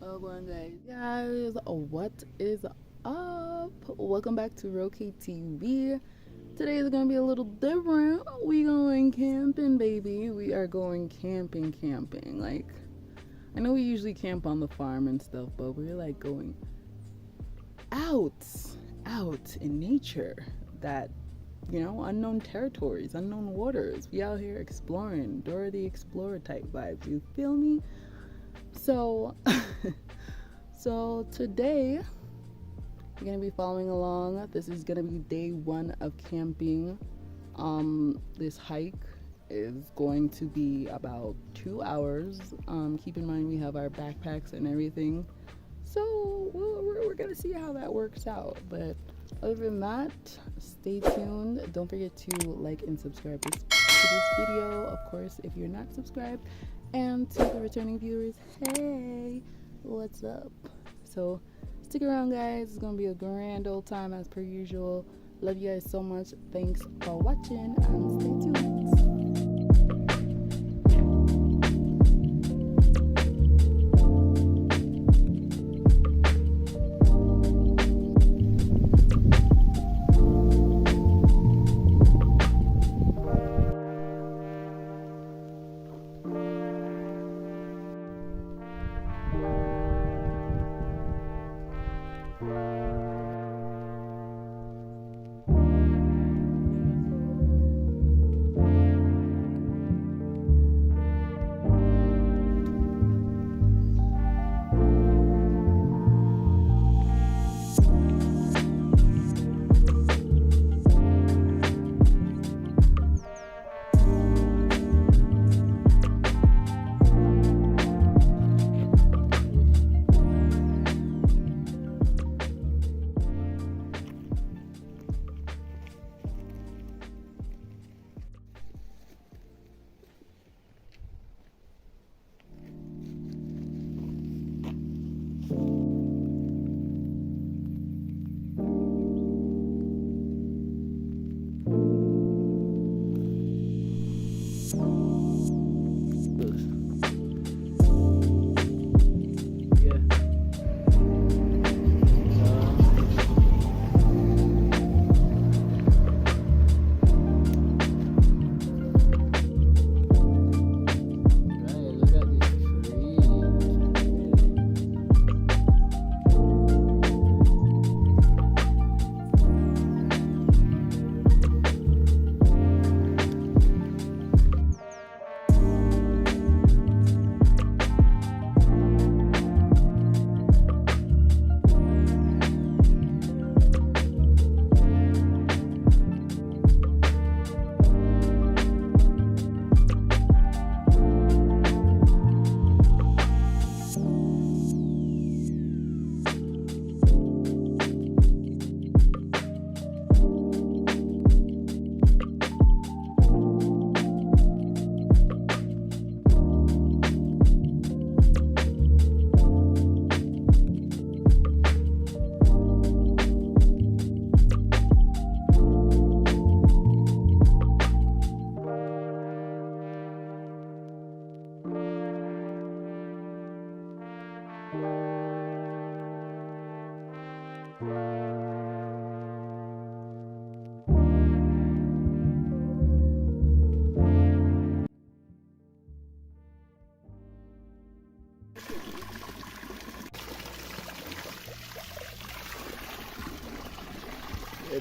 Oh, going guys, what is up? Welcome back to Roké TV. Today is gonna be a little different. We going camping, baby. We are going camping. Like, I know we usually camp on the farm and stuff, but we're like going out in nature. That, unknown territories, unknown waters. We out here exploring, Dora the Explorer type vibes. You feel me? So, so today we're gonna be following along. This is gonna be day 1 of camping. This hike is going to be about 2 hours. Keep in mind we have our backpacks and everything. So we're gonna see how that works out. But other than that, stay tuned. Don't forget to like and subscribe to this video, of course, if you're not subscribed. And to the returning viewers, hey, what's up? So stick around, guys. It's gonna be a grand old time as per usual. Love you guys so much. Thanks for watching and stay tuned.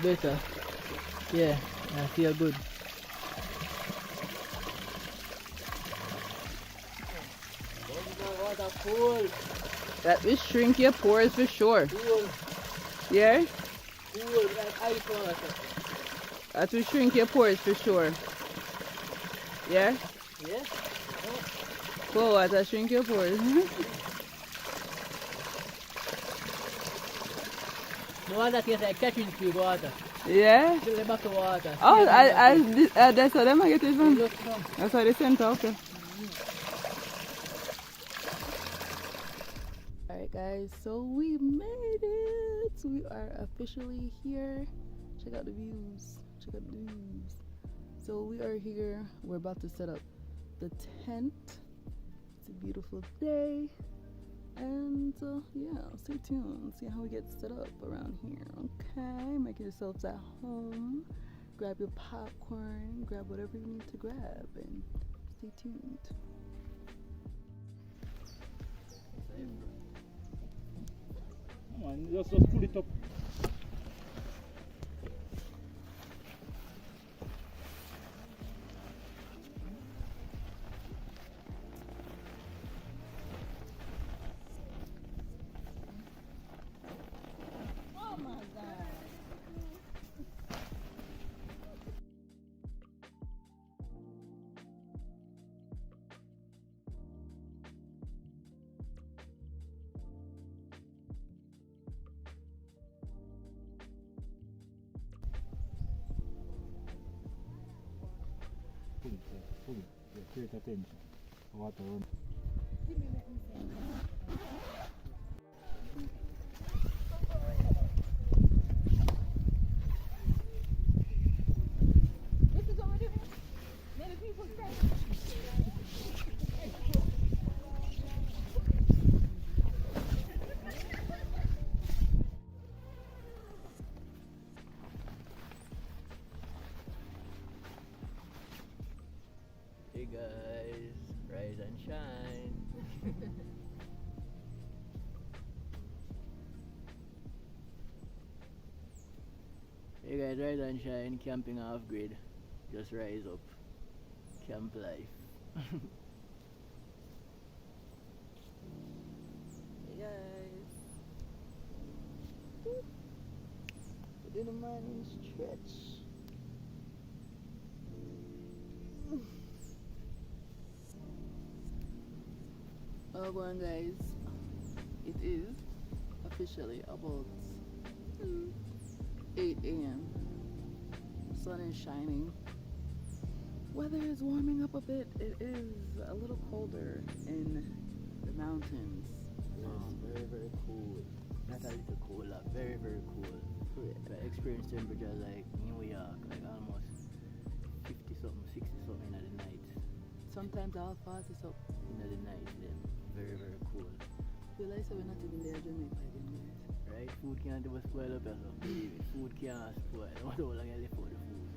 Better. Yeah, I feel good. Water cool. That will shrink your pores for sure. Cool. Yeah? Cool like ice water. That will shrink your pores for sure. Yeah? Yeah? Cool water shrink your pores. The one that tastes like catching tube water. Yeah? Fill the bottle water. Oh, that's how them I get it from. Look from. That's how they sent out. Okay. Alright guys, so we made it. We are officially here. Check out the views. So we are here. We're about to set up the tent. It's a beautiful day. And yeah, stay tuned. See how we get set up around here. Okay, make yourselves at home. Grab your popcorn. Grab whatever you need to grab, and stay tuned. Come on, just pull it up. Oh my God. Pull it. Yeah, create attention. Water run. This is what we're doing. Many people say. Hey guys, rise and shine. Hey guys, rise and shine, camping off grid. Just rise up. Camp life. Hey guys. We did a morning stretch. Well, go on, guys. It is officially about 8 a.m. Sun is shining. Weather is warming up a bit. It is a little colder in the mountains. Very, very cool. Not a little cooler, very, very cool. I experienced temperature like New York, like almost 50 something, 60 something in the night. Sometimes I'll 40 so. In the night, then very, very cool. Feel like we're not even there, Jamaica again, guys. Right? Food can't ever spoil up yourself. Believe it. Food can't spoil. I don't know how long I live for the food.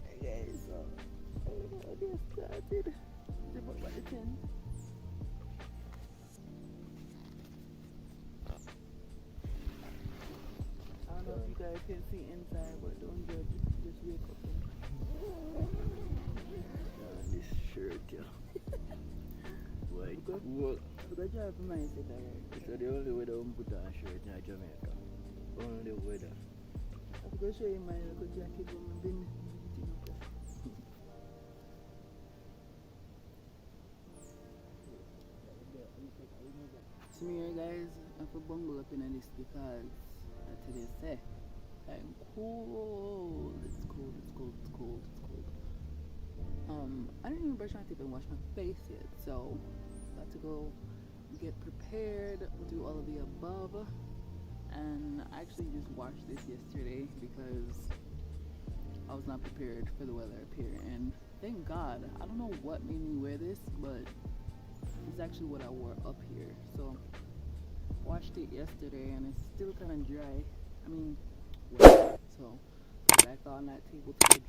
Hey guys, so I just started. It's about what the 10. I don't know if you guys can see inside, but don't judge. Just wake up. This shirt, yeah. White Good. cool. I'm going to try for my set, alright? It's the only weather I'm put on a shirt in Jamaica. Only weather. I'm going to show you my little jacket when I've been eating up there. So here guys, I'm for bungle up in this because today say I'm cold. It's cold, it's cold, it's cold, it's cold. I didn't even brush my teeth and wash my face yet, so got to go get prepared, do all of the above. And I actually just washed this yesterday because I was not prepared for the weather up here, and thank God. I don't know what made me wear this, but it's actually what I wore up here. So washed it yesterday and it's still kind of dry. I mean, wet. So back on that table to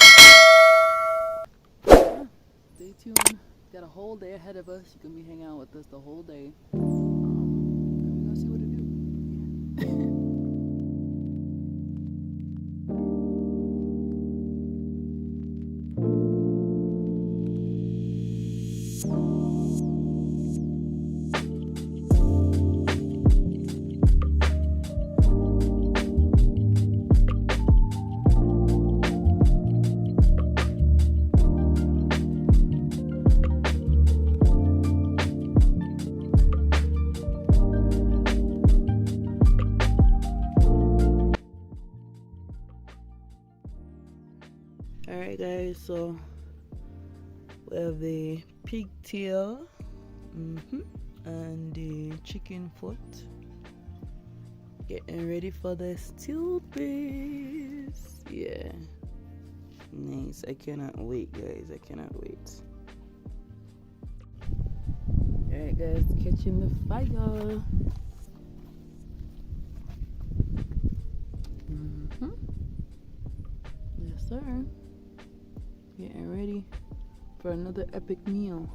yeah, stay tuned. Got a whole day ahead of us. You can be hanging out with us the whole day. And we're gonna see what to do. Alright guys, so we have the pigtail and the chicken foot. Getting ready for the steel base. Yeah. Nice. I cannot wait, guys. I cannot wait. Alright Alright guys, catching the fire. Yes sir. Getting ready for another epic meal.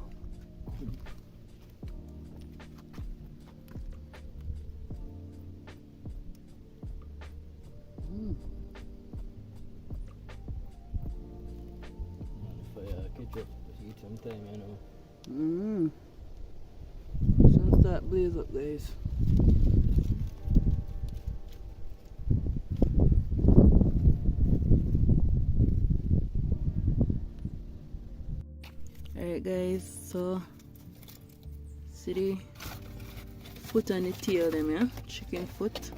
Ketchup, eat sometime, you know. Sun start blaze up, guys. Alright guys, so see the foot and the tail them, yeah? Chicken foot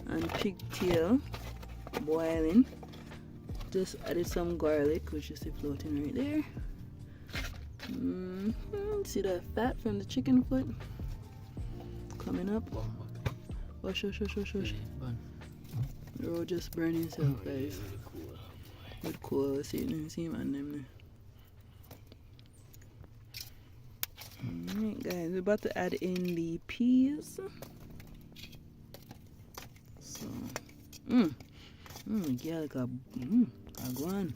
and pig tail boiling. Just added some garlic, which is floating right there. See the fat from the chicken foot coming up. Oh, shush. The road just burning itself, guys. Good cool. See man them there. Alright guys, we're about to add in the peas. So garlic go on.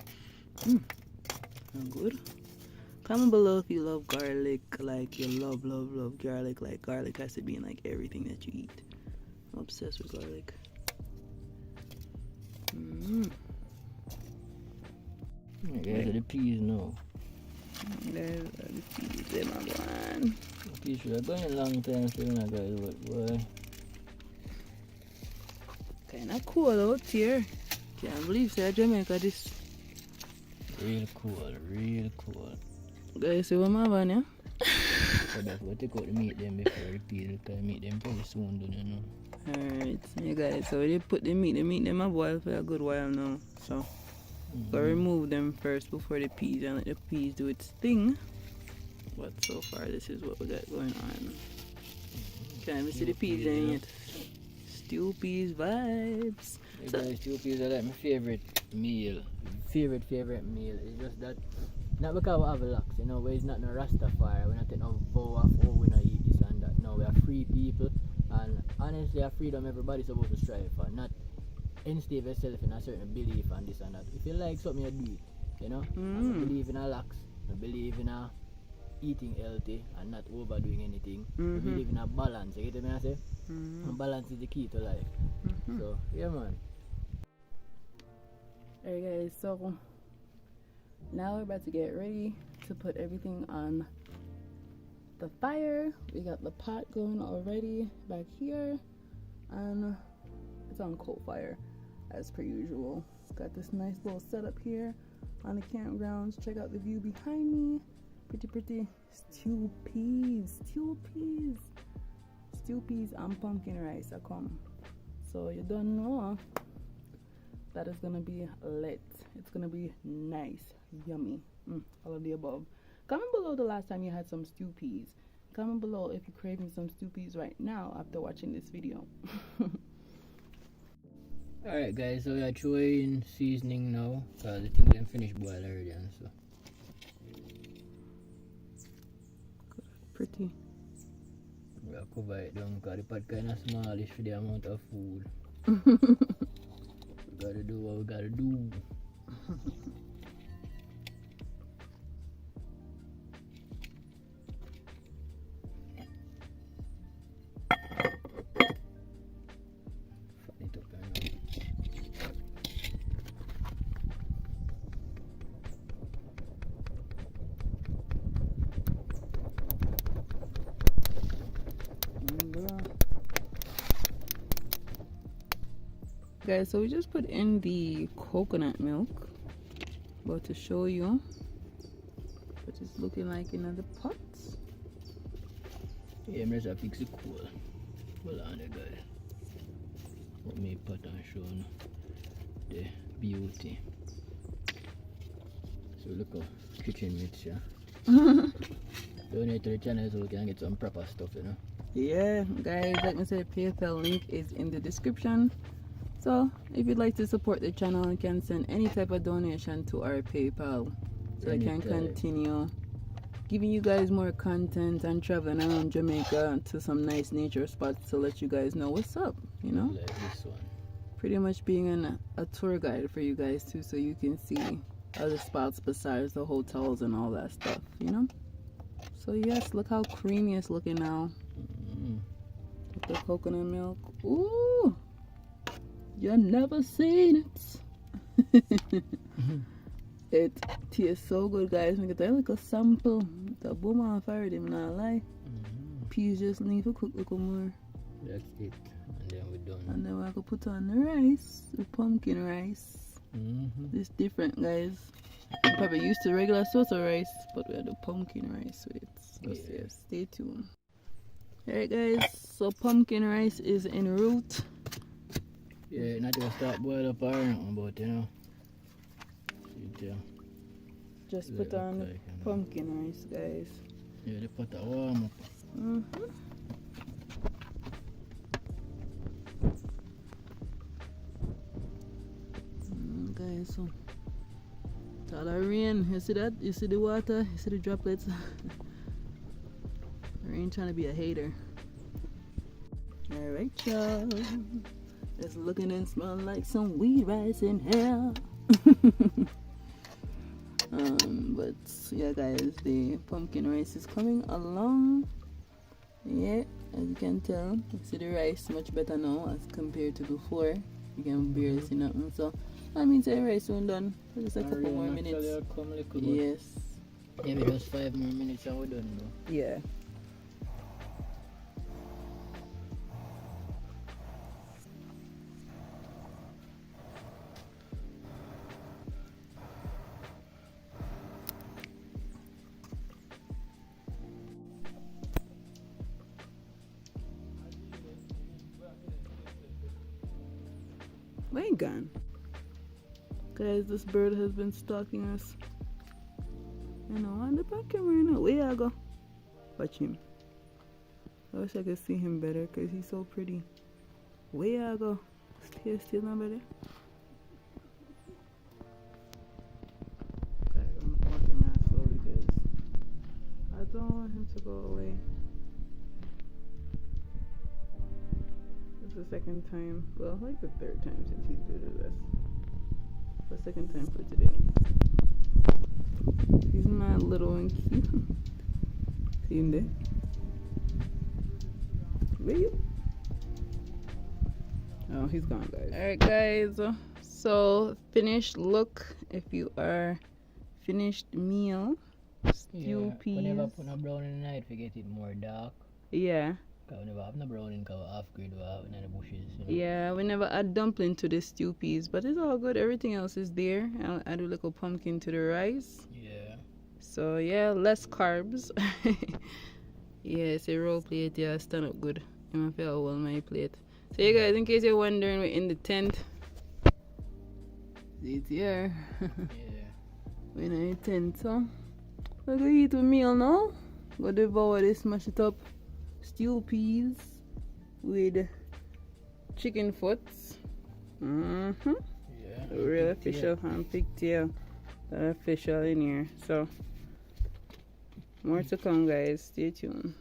Good. Comment below if you love garlic, like you love garlic, like garlic has to be in like everything that you eat. I'm obsessed with garlic. Guys, the peas now. There's the peas, them are gone. The peas should have gone a long time still now, guys, but boy. Kinda cool out here. Can't believe say Jamaica this. Real cool. Guys, see what my van, yeah? So that's what take out the meat them before the peas, because meat them pretty soon, don't you know? Alright, yeah guys, so they put the meat them a boil for a good while now. So gotta remove them first before the peas and let the peas do its thing. But so far this is what we got going on. Can't even see the peas in yet. Stew peas vibes. Hey guys, stew peas are like my favorite meal. Favorite meal. It's just that, not because we have a locks, you know, we're not no Rastafari, we're not taking no vow of, oh, we not eat this and that. No, we are free people, and honestly, a freedom everybody's supposed to strive for, not enslave yourself in a certain belief and this and that. If you like something, you do it, you know? I believe in a locks, I believe in a eating healthy and not overdoing anything. I believe in a balance, you get what I say? And balance is the key to life. So, yeah man. Alright guys, so now we're about to get ready to put everything on the fire. We got the pot going already back here, and it's on coal fire as per usual. Got this nice little setup here on the campgrounds. Check out the view behind me. Pretty stew peas and pumpkin rice are come. So you don't know that is gonna be lit. It's gonna be nice, yummy, all of the above. Comment below the last time you had some stew peas. Comment below if you're craving some stew peas right now after watching this video. Alright guys, so we are throwing seasoning now, because the thing didn't finish boil already and so. Pretty. We'll cover it down because the pot kind of smallish for the amount of food. We gotta do what we gotta do. Guys, so we just put in the coconut milk. About to show you what it's looking like in the pots. Yeah, I'm just fix it cool. Hold on there guys. Put me pot and show you the beauty. So look at kitchen mitts, yeah. Donate to the channel so we can get some proper stuff, you know. Yeah, guys, like I said, PayPal link is in the description. So if you'd like to support the channel, you can send any type of donation to our PayPal so I can continue giving you guys more content and traveling around Jamaica to some nice nature spots to let you guys know what's up, you know? Like this one. Pretty much being a tour guide for you guys too, so you can see other spots besides the hotels and all that stuff, you know? So yes, look how creamy it's looking now. With the coconut milk. Ooh! You've never seen it. It tastes so good, guys. I get that like a sample. The boom off already, I'm not lie. Peas just need to cook a little more. That's it. And then we're done. And then I can put on the rice, the pumpkin rice. This different, guys. I'm probably used to regular sort of rice, but we had the pumpkin rice with it. So yeah, stay tuned. Alright, guys. So pumpkin rice is en route. Yeah, not gonna start boil up or nothing, but you know. Just put on the pumpkin rice, guys. Yeah, they put the warm up. Guys, so it's all the rain. You see that? You see the water? You see the droplets? Rain trying to be a hater. Alright, y'all. It's looking and smelling like some weed rice in here. But yeah, guys, the pumpkin rice is coming along. Yeah, as you can tell, you see the rice much better now as compared to before. You can barely see nothing. So that means the rice soon done. Just a couple more minutes. Yes. Maybe just 5 more minutes and we're done, bro. Yeah. We ain't gone. Guys, this bird has been stalking us. You know, on the back camera, you know. Where I go? Watch him. I wish I could see him better because he's so pretty. Where I go? Still not better. Guys, I'm walking out slow because I don't want him to go away. The second time, well, like the third time since he's visited us. The second time for today. He's not little and cute. See him there? Where you? Oh, he's gone, guys. Alright, guys. So, finished look. If you are finished meal. Stew peas. Whenever put a brown in the night, we get it more dark. Yeah. We never have no brown in half grade or in the bushes. You know? Yeah, we never add dumpling to the stew peas, but it's all good. Everything else is there. I'll add a little pumpkin to the rice. Yeah. So yeah, less carbs. Yeah, it's a roll plate. Yeah, stand up good. I'm gonna feel well my plate. So you guys, in case you're wondering, we're in the tent. It's here. Yeah. We're in the tent, so we're gonna eat a meal now. Go devour this, smash it up. Stew peas with chicken foots. Yeah. Real official and pigtail. Official in here. So more to come, guys. Stay tuned.